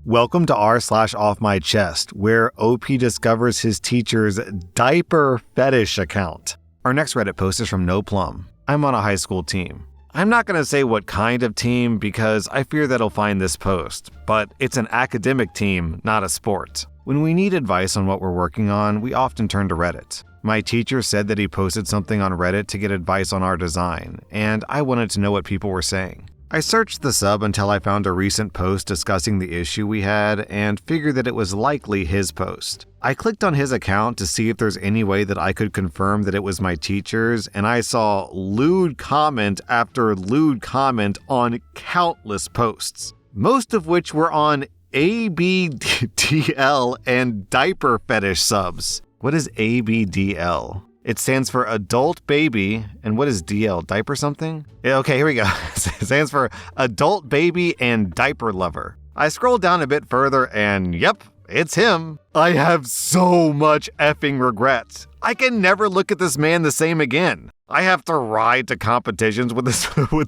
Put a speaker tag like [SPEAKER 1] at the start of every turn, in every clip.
[SPEAKER 1] Welcome to r/Offmychest, where OP discovers his teacher's Diaper fetish account. Our next Reddit post is from No Plum. I'm on a high school team. I'm not going to say what kind of team because I fear that he'll find this post, but it's an academic team, not a sport. When we need advice on what we're working on, we often turn to Reddit. My teacher said that he posted something on Reddit to get advice on our design, and I wanted to know what people were saying. I searched the sub until I found a recent post discussing the issue we had and figured that it was likely his post. I clicked on his account to see if there's any way that I could confirm that it was my teacher's, and I saw lewd comment after lewd comment on countless posts, most of which were on ABDL and diaper fetish subs. What is ABDL? It stands for adult baby, and what is DL? Diaper something? Yeah, okay, here we go. It stands for adult baby and diaper lover. I scrolled down a bit further and yep, it's him. I have so much effing regret. I can never look at this man the same again. I have to ride to competitions with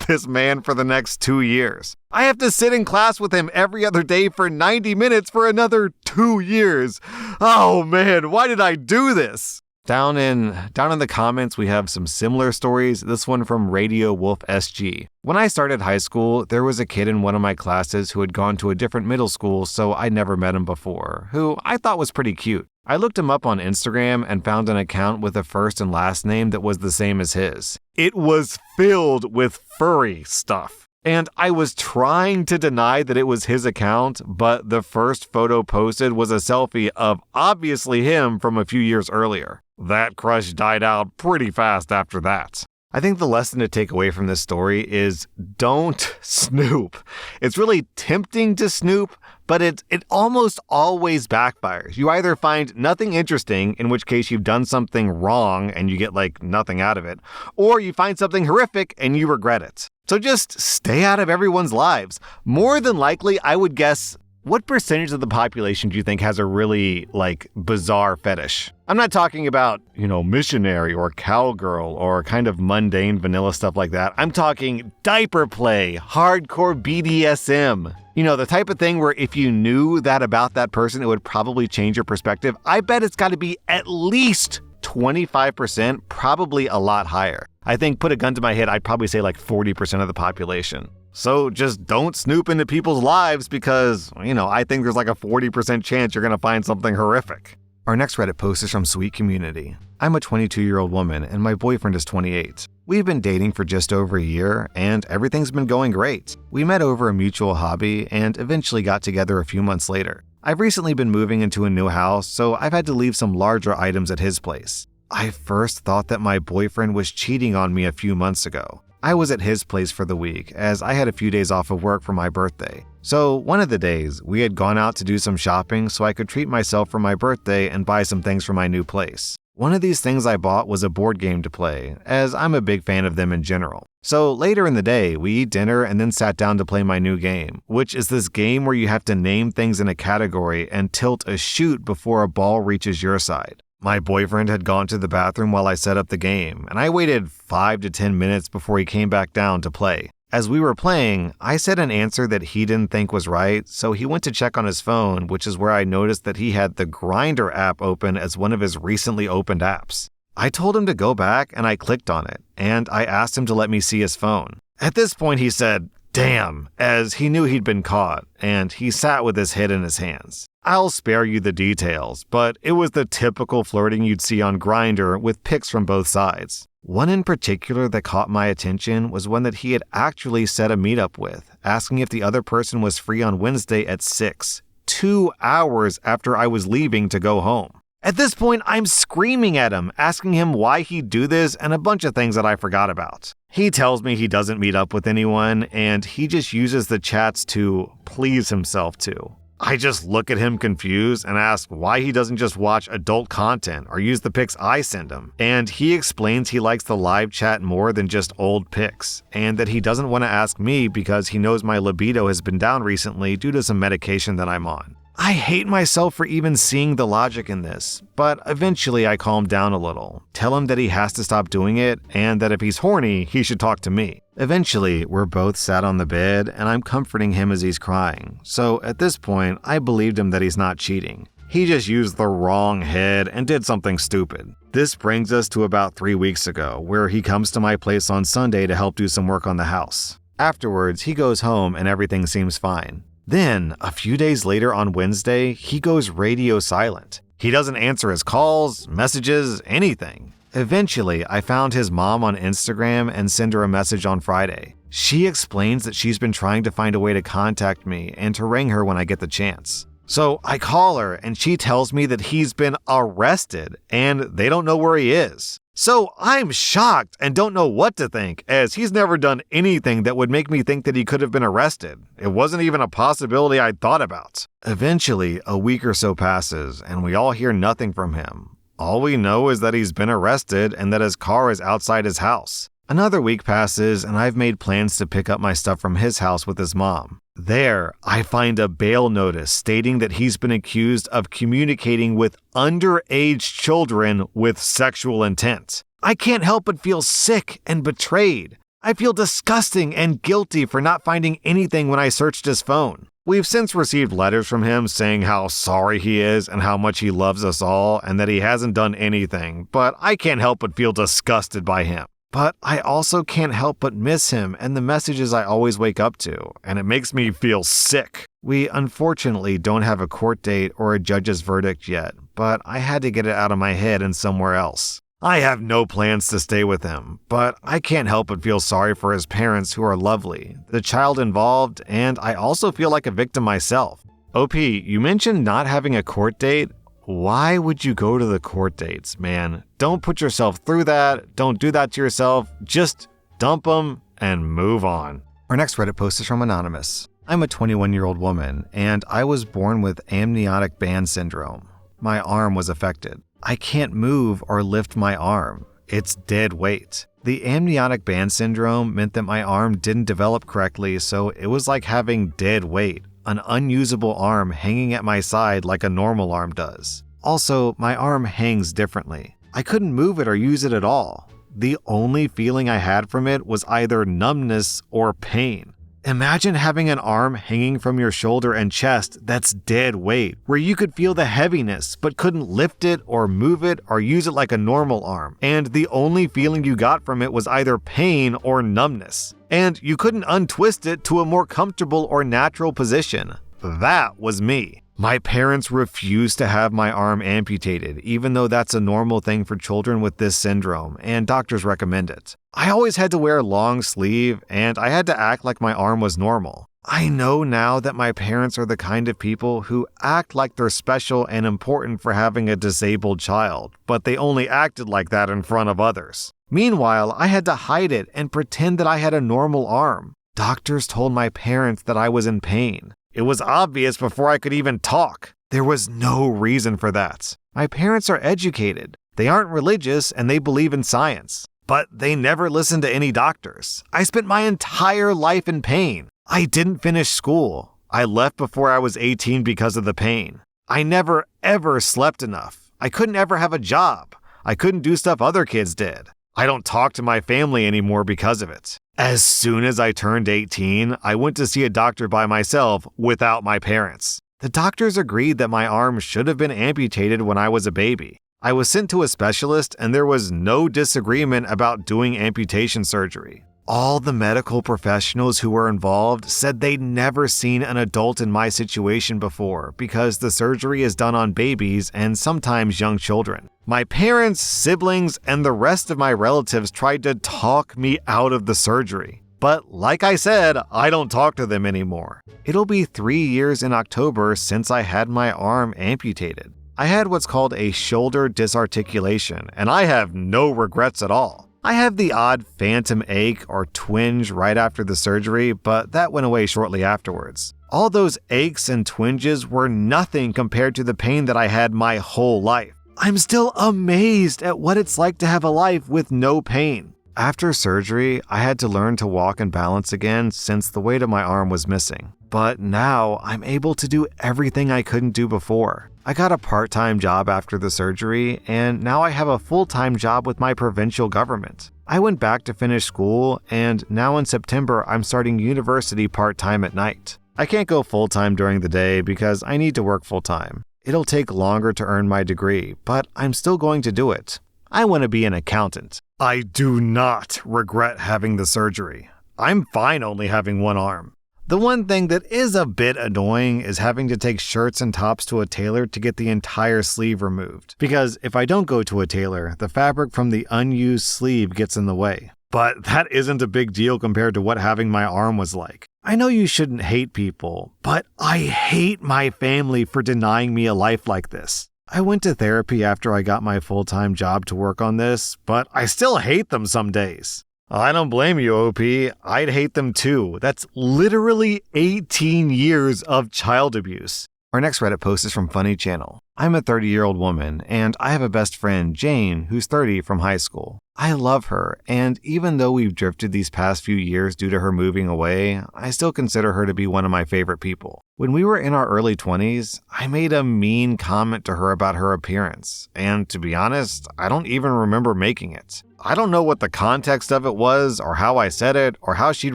[SPEAKER 1] this man for the next 2 years. I have to sit in class with him every other day for 90 minutes for another 2 years. Oh man, why did I do this? Down in the comments, we have some similar stories, this one from Radio Wolf SG. When I started high school, there was a kid in one of my classes who had gone to a different middle school, so I never met him before, who I thought was pretty cute. I looked him up on Instagram and found an account with a first and last name that was the same as his. It was filled with furry stuff. And I was trying to deny that it was his account, but the first photo posted was a selfie of obviously him from a few years earlier. That crush died out pretty fast after that. I think the lesson to take away from this story is don't snoop. It's really tempting to snoop, but it almost always backfires. You either find nothing interesting, in which case you've done something wrong and you get nothing out of it, or you find something horrific and you regret it. So just stay out of everyone's lives. More than likely, I would guess, what percentage of the population do you think has a really, bizarre fetish? I'm not talking about, missionary or cowgirl or kind of mundane vanilla stuff like that. I'm talking diaper play, hardcore BDSM. The type of thing where if you knew that about that person, it would probably change your perspective. I bet it's got to be at least 25%, probably a lot higher. I think, put a gun to my head, I'd probably say 40% of the population. So just don't snoop into people's lives because, I think there's a 40% chance you're going to find something horrific. Our next Reddit post is from Sweet Community. I'm a 22-year-old woman and my boyfriend is 28. We've been dating for just over a year and everything's been going great. We met over a mutual hobby and eventually got together a few months later. I've recently been moving into a new house, so I've had to leave some larger items at his place. I first thought that my boyfriend was cheating on me a few months ago. I was at his place for the week, as I had a few days off of work for my birthday. So one of the days, we had gone out to do some shopping so I could treat myself for my birthday and buy some things for my new place. One of these things I bought was a board game to play, as I'm a big fan of them in general. So later in the day, we eat dinner and then sat down to play my new game, which is this game where you have to name things in a category and tilt a chute before a ball reaches your side. My boyfriend had gone to the bathroom while I set up the game, and I waited 5 to 10 minutes before he came back down to play. As we were playing, I said an answer that he didn't think was right, so he went to check on his phone, which is where I noticed that he had the Grindr app open as one of his recently opened apps. I told him to go back, and I clicked on it, and I asked him to let me see his phone. At this point, he said, "Damn," as he knew he'd been caught, and he sat with his head in his hands. I'll spare you the details, but it was the typical flirting you'd see on Grindr with pics from both sides. One in particular that caught my attention was one that he had actually set a meetup with, asking if the other person was free on Wednesday at 6, 2 hours after I was leaving to go home. At this point, I'm screaming at him, asking him why he'd do this and a bunch of things that I forgot about. He tells me he doesn't meet up with anyone, and he just uses the chats to please himself too. I just look at him confused and ask why he doesn't just watch adult content or use the pics I send him. And he explains he likes the live chat more than just old pics, and that he doesn't want to ask me because he knows my libido has been down recently due to some medication that I'm on. I hate myself for even seeing the logic in this, but eventually I calm down a little, tell him that he has to stop doing it, and that if he's horny, he should talk to me. Eventually, we're both sat on the bed, and I'm comforting him as he's crying, so at this point, I believed him that he's not cheating. He just used the wrong head and did something stupid. This brings us to about 3 weeks ago, where he comes to my place on Sunday to help do some work on the house. Afterwards, he goes home and everything seems fine. Then, a few days later on Wednesday, he goes radio silent. He doesn't answer his calls, messages, anything. Eventually, I found his mom on Instagram and sent her a message on Friday. She explains that she's been trying to find a way to contact me and to ring her when I get the chance. So I call her and she tells me that he's been arrested and they don't know where he is. So I'm shocked and don't know what to think, as he's never done anything that would make me think that he could have been arrested. It wasn't even a possibility I'd thought about. Eventually, a week or so passes and we all hear nothing from him. All we know is that he's been arrested and that his car is outside his house. Another week passes and I've made plans to pick up my stuff from his house with his mom. There, I find a bail notice stating that he's been accused of communicating with underage children with sexual intent. I can't help but feel sick and betrayed. I feel disgusting and guilty for not finding anything when I searched his phone. We've since received letters from him saying how sorry he is and how much he loves us all and that he hasn't done anything, but I can't help but feel disgusted by him. But I also can't help but miss him and the messages I always wake up to, and it makes me feel sick. We unfortunately don't have a court date or a judge's verdict yet, but I had to get it out of my head and somewhere else. I have no plans to stay with him, but I can't help but feel sorry for his parents who are lovely, the child involved, and I also feel like a victim myself. OP, you mentioned not having a court date. Why would you go to the court dates, man? Don't put yourself through that. Don't do that to yourself. Just dump them and move on. Our next Reddit post is from Anonymous. I'm a 21-year-old woman, and I was born with amniotic band syndrome. My arm was affected. I can't move or lift my arm. It's dead weight. The amniotic band syndrome meant that my arm didn't develop correctly, so it was like having dead weight. An unusable arm hanging at my side like a normal arm does. Also, my arm hangs differently. I couldn't move it or use it at all. The only feeling I had from it was either numbness or pain. Imagine having an arm hanging from your shoulder and chest that's dead weight, where you could feel the heaviness but couldn't lift it or move it or use it like a normal arm, and the only feeling you got from it was either pain or numbness. And you couldn't untwist it to a more comfortable or natural position. That was me. My parents refused to have my arm amputated, even though that's a normal thing for children with this syndrome, and doctors recommend it. I always had to wear a long sleeve, and I had to act like my arm was normal. I know now that my parents are the kind of people who act like they're special and important for having a disabled child, but they only acted like that in front of others. Meanwhile, I had to hide it and pretend that I had a normal arm. Doctors told my parents that I was in pain. It was obvious before I could even talk. There was no reason for that. My parents are educated. They aren't religious and they believe in science. But they never listened to any doctors. I spent my entire life in pain. I didn't finish school. I left before I was 18 because of the pain. I never ever slept enough. I couldn't ever have a job. I couldn't do stuff other kids did. I don't talk to my family anymore because of it. As soon as I turned 18, I went to see a doctor by myself without my parents. The doctors agreed that my arm should have been amputated when I was a baby. I was sent to a specialist and there was no disagreement about doing amputation surgery. All the medical professionals who were involved said they'd never seen an adult in my situation before because the surgery is done on babies and sometimes young children. My parents, siblings, and the rest of my relatives tried to talk me out of the surgery. But like I said, I don't talk to them anymore. It'll be 3 years in October since I had my arm amputated. I had what's called a shoulder disarticulation, and I have no regrets at all. I have the odd phantom ache or twinge right after the surgery, but that went away shortly afterwards. All those aches and twinges were nothing compared to the pain that I had my whole life. I'm still amazed at what it's like to have a life with no pain. After surgery, I had to learn to walk and balance again since the weight of my arm was missing. But now I'm able to do everything I couldn't do before. I got a part-time job after the surgery, and now I have a full-time job with my provincial government. I went back to finish school, and now in September I'm starting university part-time at night. I can't go full-time during the day because I need to work full-time. It'll take longer to earn my degree, but I'm still going to do it. I want to be an accountant. I do not regret having the surgery. I'm fine only having one arm. The one thing that is a bit annoying is having to take shirts and tops to a tailor to get the entire sleeve removed. Because if I don't go to a tailor, the fabric from the unused sleeve gets in the way. But that isn't a big deal compared to what having my arm was like. I know you shouldn't hate people, but I hate my family for denying me a life like this. I went to therapy after I got my full-time job to work on this, but I still hate them some days. I don't blame you, OP. I'd hate them too. That's literally 18 years of child abuse. Our next Reddit post is from Funny Channel. I'm a 30-year-old woman, and I have a best friend, Jane, who's 30 from high school. I love her, and even though we've drifted these past few years due to her moving away, I still consider her to be one of my favorite people. When we were in our early 20s, I made a mean comment to her about her appearance, and to be honest, I don't even remember making it. I don't know what the context of it was, or how I said it, or how she'd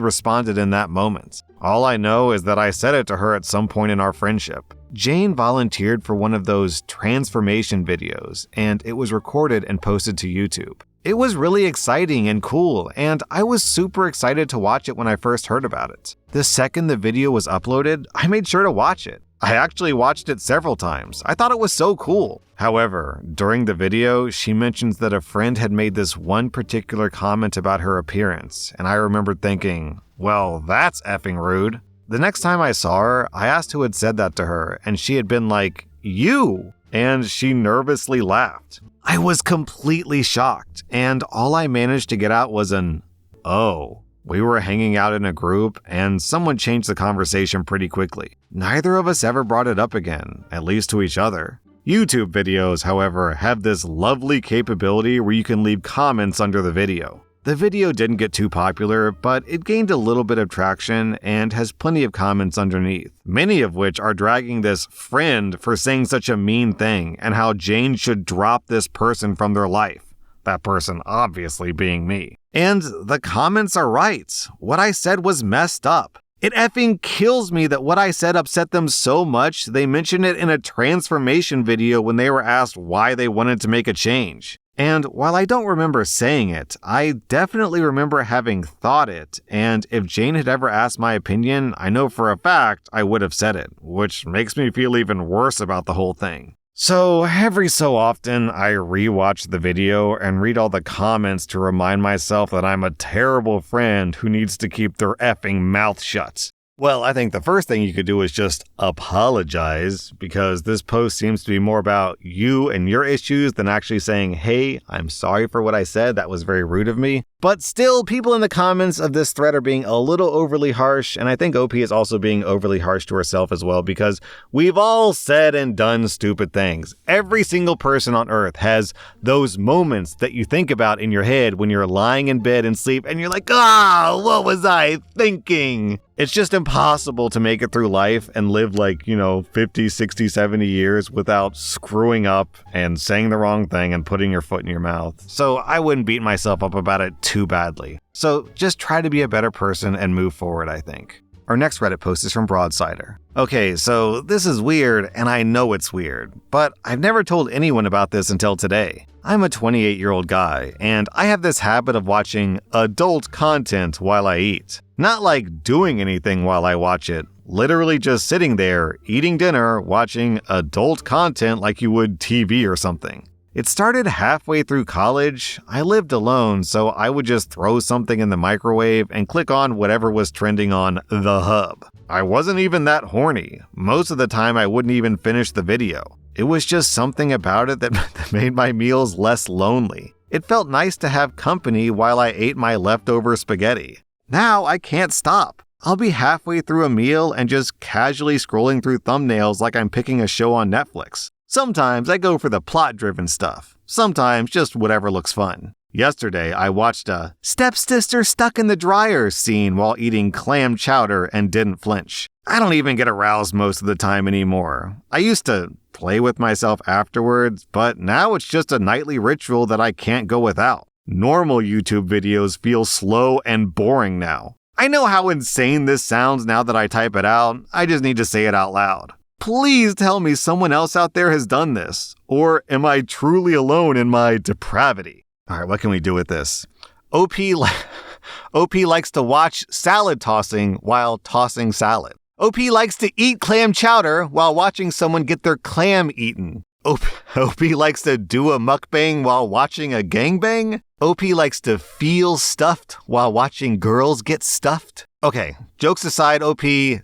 [SPEAKER 1] responded in that moment. All I know is that I said it to her at some point in our friendship. Jane volunteered for one of those transformation videos, and it was recorded and posted to YouTube. It was really exciting and cool, and I was super excited to watch it when I first heard about it. The second the video was uploaded, I made sure to watch it. I actually watched it several times. I thought it was so cool. However, during the video, she mentions that a friend had made this one particular comment about her appearance, and I remembered thinking, well, that's effing rude. The next time I saw her, I asked who had said that to her, and she had been like, you! And she nervously laughed. I was completely shocked, and all I managed to get out was an, oh. We were hanging out in a group, and someone changed the conversation pretty quickly. Neither of us ever brought it up again, at least to each other. YouTube videos, however, have this lovely capability where you can leave comments under the video. The video didn't get too popular, but it gained a little bit of traction and has plenty of comments underneath, many of which are dragging this friend for saying such a mean thing and how Jane should drop this person from their life. That person obviously being me. And the comments are right. What I said was messed up. It effing kills me that what I said upset them so much they mentioned it in a transformation video when they were asked why they wanted to make a change. And while I don't remember saying it, I definitely remember having thought it, and if Jane had ever asked my opinion, I know for a fact I would have said it, which makes me feel even worse about the whole thing. So every so often, I rewatch the video and read all the comments to remind myself that I'm a terrible friend who needs to keep their effing mouth shut. Well, I think the first thing you could do is just apologize, because this post seems to be more about you and your issues than actually saying, hey, I'm sorry for what I said, that was very rude of me. But still, people in the comments of this thread are being a little overly harsh, and I think OP is also being overly harsh to herself as well, because we've all said and done stupid things. Every single person on earth has those moments that you think about in your head when you're lying in bed and sleep, and you're like, what was I thinking? It's just impossible to make it through life and live 50, 60, 70 years without screwing up and saying the wrong thing and putting your foot in your mouth. So I wouldn't beat myself up about it too badly. So just try to be a better person and move forward, I think. Our next Reddit post is from Broadsider. Okay, so this is weird, and I know it's weird, but I've never told anyone about this until today. I'm a 28-year-old guy, and I have this habit of watching adult content while I eat. Not like doing anything while I watch it, literally just sitting there, eating dinner, watching adult content like you would TV or something. It started halfway through college. I lived alone, so I would just throw something in the microwave and click on whatever was trending on the hub. I wasn't even that horny. Most of the time I wouldn't even finish the video. It was just something about it that made my meals less lonely. It felt nice to have company while I ate my leftover spaghetti. Now I can't stop. I'll be halfway through a meal and just casually scrolling through thumbnails like I'm picking a show on Netflix. Sometimes I go for the plot-driven stuff. Sometimes just whatever looks fun. Yesterday, I watched a stepsister stuck in the dryer scene while eating clam chowder and didn't flinch. I don't even get aroused most of the time anymore. I used to play with myself afterwards, but now it's just a nightly ritual that I can't go without. Normal YouTube videos feel slow and boring now. I know how insane this sounds now that I type it out. I just need to say it out loud. Please tell me someone else out there has done this. Or am I truly alone in my depravity? All right, what can we do with this? OP likes to watch salad tossing while tossing salad. OP likes to eat clam chowder while watching someone get their clam eaten. OP likes to do a mukbang while watching a gangbang. OP likes to feel stuffed while watching girls get stuffed. Okay, jokes aside, OP,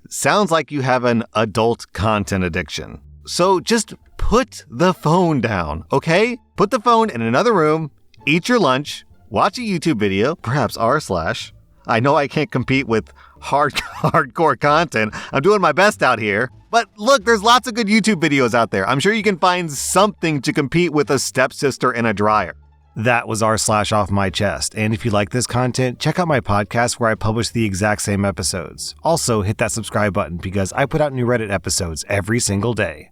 [SPEAKER 1] sounds like you have an adult content addiction. So just put the phone down, okay? Put the phone in another room, eat your lunch, watch a YouTube video, perhaps rSlash. I know I can't compete with hardcore content. I'm doing my best out here. But look, there's lots of good YouTube videos out there. I'm sure you can find something to compete with a stepsister in a dryer. That was rSlash Off My Chest. And if you like this content, check out my podcast where I publish the exact same episodes. Also, hit that subscribe button because I put out new Reddit episodes every single day.